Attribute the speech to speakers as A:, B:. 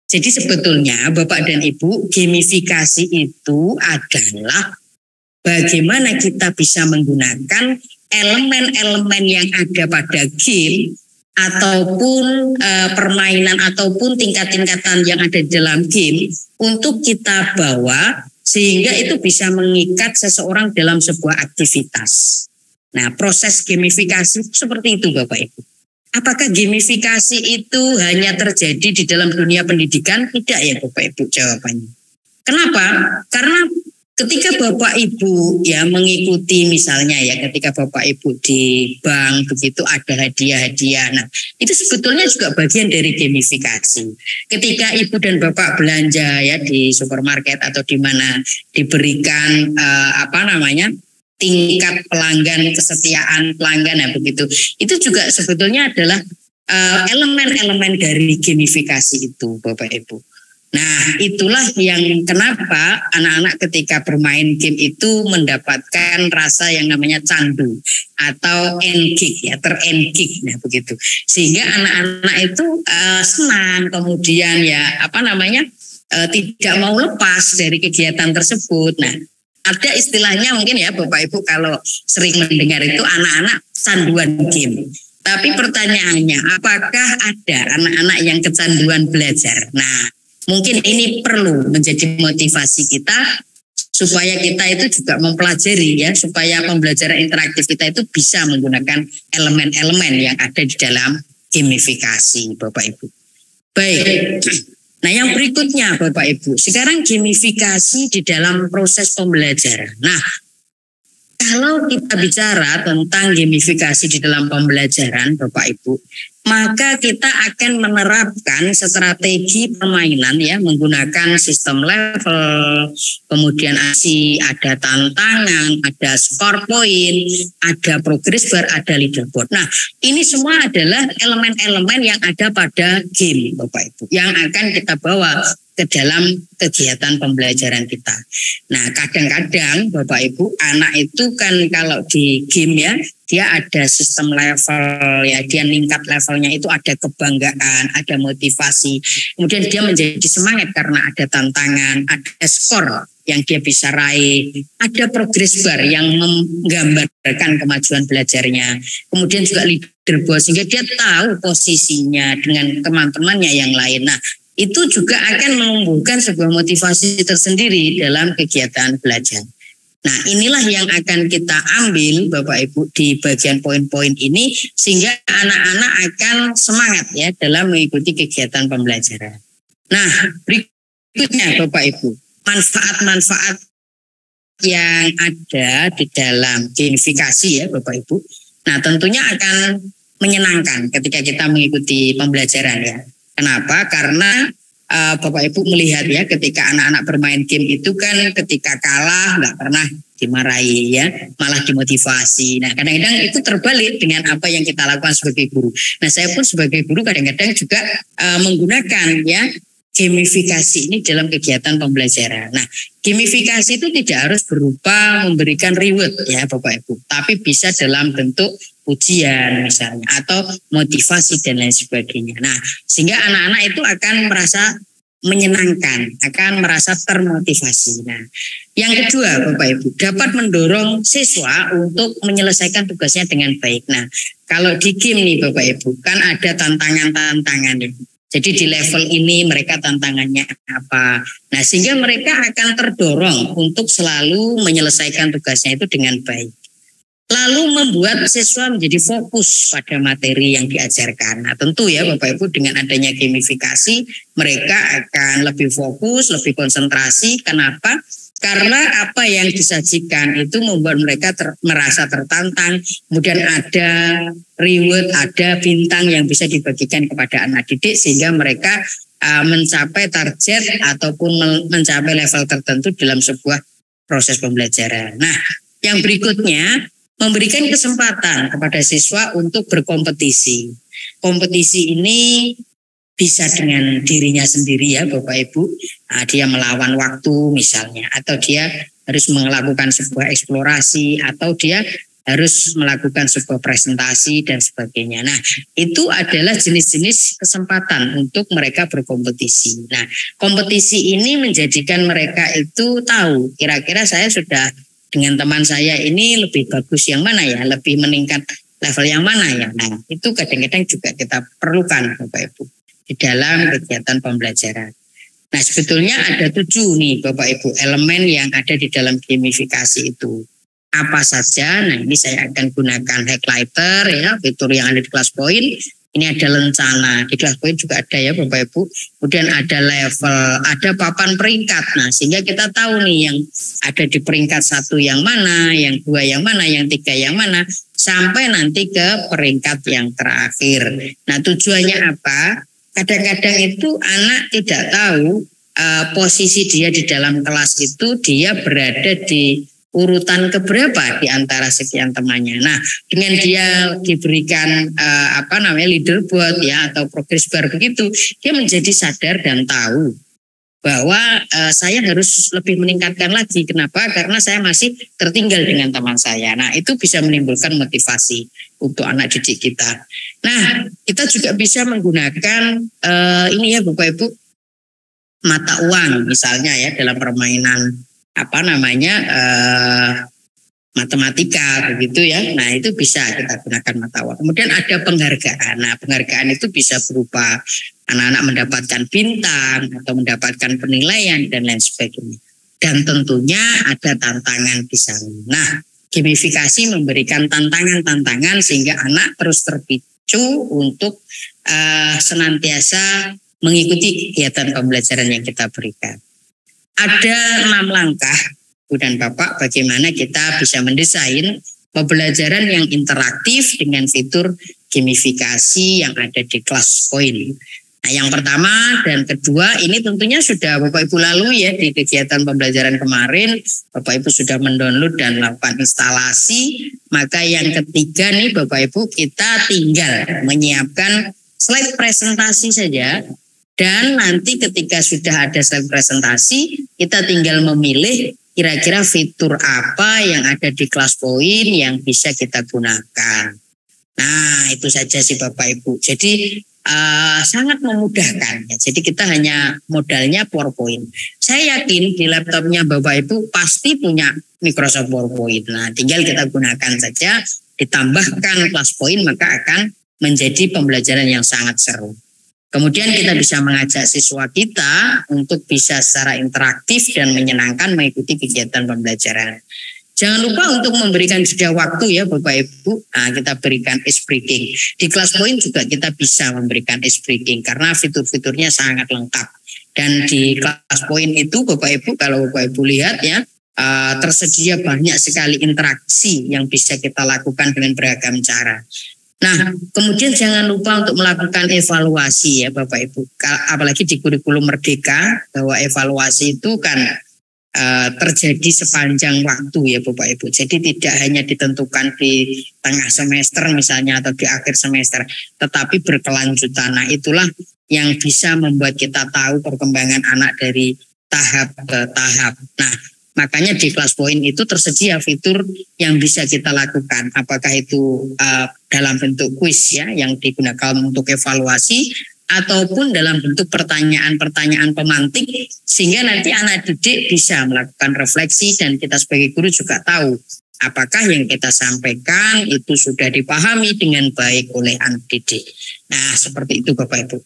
A: Jadi sebetulnya Bapak dan Ibu, gamifikasi itu adalah bagaimana kita bisa menggunakan elemen-elemen yang ada pada game ataupun permainan ataupun tingkat-tingkatan yang ada di dalam game untuk kita bawa sehingga itu bisa mengikat seseorang dalam sebuah aktivitas. Nah, proses gamifikasi itu seperti itu Bapak Ibu. Apakah gamifikasi itu hanya terjadi di dalam dunia pendidikan? Tidak ya Bapak Ibu jawabannya. Kenapa? Karena ketika Bapak Ibu ya mengikuti misalnya ya ketika Bapak Ibu di bank begitu ada hadiah-hadiah. Nah, itu sebetulnya juga bagian dari gamifikasi. Ketika Ibu dan Bapak belanja ya di supermarket atau di mana diberikan tingkat pelanggan, kesetiaan pelanggan ya begitu. Itu juga sebetulnya adalah elemen-elemen dari gamifikasi itu Bapak Ibu. Nah, itulah yang kenapa anak-anak ketika bermain game itu mendapatkan rasa yang namanya candu atau engage ya, terengage nah begitu. Sehingga anak-anak itu senang kemudian ya tidak mau lepas dari kegiatan tersebut. Nah, ada istilahnya mungkin ya Bapak Ibu kalau sering mendengar itu anak-anak canduan game. Tapi pertanyaannya, apakah ada anak-anak yang kecanduan belajar? Nah, mungkin ini perlu menjadi motivasi kita supaya kita itu juga mempelajari ya, supaya pembelajaran interaktif kita itu bisa menggunakan elemen-elemen yang ada di dalam gamifikasi Bapak Ibu. Baik, nah yang berikutnya Bapak Ibu, sekarang gamifikasi di dalam proses pembelajaran. Nah, kalau kita bicara tentang gamifikasi di dalam pembelajaran Bapak Ibu, maka kita akan menerapkan strategi permainan ya menggunakan sistem level, kemudian ada tantangan, ada score point, ada progress bar, ada leaderboard. Nah, ini semua adalah elemen-elemen yang ada pada game Bapak Ibu yang akan kita bawa ke dalam kegiatan pembelajaran kita. Nah, kadang-kadang Bapak Ibu anak itu kan kalau di game ya dia ada sistem level ya, dia meningkat levelnya itu ada kebanggaan, ada motivasi. Kemudian dia menjadi semangat karena ada tantangan, ada skor yang dia bisa raih, ada progress bar yang menggambarkan kemajuan belajarnya. Kemudian juga leaderboard sehingga dia tahu posisinya dengan teman-temannya yang lain. Nah, itu juga akan menumbuhkan sebuah motivasi tersendiri dalam kegiatan belajar. Nah, inilah yang akan kita ambil Bapak Ibu di bagian poin-poin ini sehingga anak-anak akan semangat ya dalam mengikuti kegiatan pembelajaran. Nah, berikutnya Bapak Ibu, manfaat-manfaat yang ada di dalam gamifikasi ya Bapak Ibu. Nah, tentunya akan menyenangkan ketika kita mengikuti pembelajaran ya. Kenapa? Karena Bapak Ibu melihat ya ketika anak-anak bermain game itu kan ketika kalah nggak pernah dimarahi ya, malah dimotivasi. Nah, kadang-kadang itu terbalik dengan apa yang kita lakukan sebagai guru. Nah, saya pun sebagai guru kadang-kadang juga menggunakan ya gamifikasi ini dalam kegiatan pembelajaran. Nah, gamifikasi itu tidak harus berupa memberikan reward ya Bapak Ibu, tapi bisa dalam bentuk ujian misalnya atau motivasi dan lain sebagainya. Nah, sehingga anak-anak itu akan merasa menyenangkan, akan merasa termotivasi. Nah, yang kedua Bapak Ibu, dapat mendorong siswa untuk menyelesaikan tugasnya dengan baik. Nah, kalau di game nih Bapak Ibu, kan ada tantangan-tantangan nih. Jadi di level ini mereka tantangannya apa. Nah, sehingga mereka akan terdorong untuk selalu menyelesaikan tugasnya itu dengan baik. Lalu membuat siswa menjadi fokus pada materi yang diajarkan. Nah, tentu ya Bapak Ibu dengan adanya gamifikasi mereka akan lebih fokus, lebih konsentrasi. Kenapa? Karena apa yang disajikan itu membuat mereka merasa tertantang. Kemudian ada reward, ada bintang yang bisa dibagikan kepada anak didik sehingga mereka mencapai target ataupun mencapai level tertentu dalam sebuah proses pembelajaran. Nah, yang berikutnya memberikan kesempatan kepada siswa untuk berkompetisi. Kompetisi ini bisa dengan dirinya sendiri ya Bapak Ibu. Nah, dia melawan waktu misalnya, atau dia harus melakukan sebuah eksplorasi, atau dia harus melakukan sebuah presentasi dan sebagainya. Nah, itu adalah jenis-jenis kesempatan untuk mereka berkompetisi. Nah, kompetisi ini menjadikan mereka itu tahu kira-kira saya sudah dengan teman saya ini lebih bagus yang mana ya, lebih meningkat level yang mana ya. Nah, itu kadang-kadang juga kita perlukan Bapak Ibu di dalam kegiatan pembelajaran. Nah, sebetulnya ada 7 nih Bapak Ibu elemen yang ada di dalam gamifikasi itu. Apa saja? Nah, ini saya akan gunakan highlighter ya, fitur yang ada di kelas poin. Ini ada lencana, di kelas poin juga ada ya Bapak Ibu. Kemudian ada level, ada papan peringkat. Nah, sehingga kita tahu nih yang ada di peringkat 1 yang mana, yang 2 yang mana, yang 3 yang mana, sampai nanti ke peringkat yang terakhir. Nah, tujuannya apa? Kadang-kadang itu anak tidak tahu posisi dia di dalam kelas itu dia berada di urutan keberapa di antara sekian temannya. Nah, dengan dia diberikan leaderboard ya atau progress bar begitu, dia menjadi sadar dan tahu bahwa saya harus lebih meningkatkan lagi. Kenapa? Karena saya masih tertinggal dengan teman saya. Nah, itu bisa menimbulkan motivasi untuk anak didik kita. Nah, kita juga bisa menggunakan ini ya Bapak Ibu, mata uang misalnya ya dalam permainan matematika begitu ya. Nah, itu bisa kita gunakan mata uang. Kemudian ada penghargaan. Nah, penghargaan itu bisa berupa anak-anak mendapatkan bintang atau mendapatkan penilaian dan lain sebagainya. Dan tentunya ada tantangan di sana. Nah, gamifikasi memberikan tantangan-tantangan sehingga anak terus terpicu untuk senantiasa mengikuti kegiatan pembelajaran yang kita berikan. Ada 6 langkah, Bu dan Bapak, bagaimana kita bisa mendesain pembelajaran yang interaktif dengan fitur gamifikasi yang ada di kelas poin. Nah, yang pertama dan kedua ini tentunya sudah Bapak Ibu lalui ya di kegiatan pembelajaran kemarin. Bapak Ibu sudah mendownload dan melakukan instalasi. Maka yang ketiga nih Bapak Ibu, kita tinggal menyiapkan slide presentasi saja. Dan nanti ketika sudah ada slide presentasi, kita tinggal memilih kira-kira fitur apa yang ada di kelas poin yang bisa kita gunakan. Nah, itu saja sih Bapak Ibu. Jadi sangat memudahkan. Jadi kita hanya modalnya PowerPoint. Saya yakin di laptopnya Bapak Ibu pasti punya Microsoft PowerPoint. Nah, tinggal kita gunakan saja, ditambahkan kelas poin maka akan menjadi pembelajaran yang sangat seru. Kemudian kita bisa mengajak siswa kita untuk bisa secara interaktif dan menyenangkan mengikuti kegiatan pembelajaran. Jangan lupa untuk memberikan jeda waktu ya Bapak Ibu. Nah, kita berikan ice breaking. Di kelas poin juga kita bisa memberikan ice breaking karena fitur-fiturnya sangat lengkap. Dan di kelas poin itu Bapak Ibu, kalau Bapak Ibu lihat ya, tersedia banyak sekali interaksi yang bisa kita lakukan dengan beragam cara. Nah, kemudian jangan lupa untuk melakukan evaluasi ya Bapak Ibu. Apalagi di kurikulum Merdeka, bahwa evaluasi itu kan terjadi sepanjang waktu ya Bapak Ibu. Jadi tidak hanya ditentukan di tengah semester misalnya atau di akhir semester, tetapi berkelanjutan. Nah, itulah yang bisa membuat kita tahu perkembangan anak dari tahap ke tahap. Nah, makanya di kelas poin itu tersedia fitur yang bisa kita lakukan. Apakah itu dalam bentuk kuis ya yang digunakan untuk evaluasi ataupun dalam bentuk pertanyaan-pertanyaan pemantik sehingga nanti anak didik bisa melakukan refleksi dan kita sebagai guru juga tahu apakah yang kita sampaikan itu sudah dipahami dengan baik oleh anak didik. Nah, seperti itu Bapak Ibu.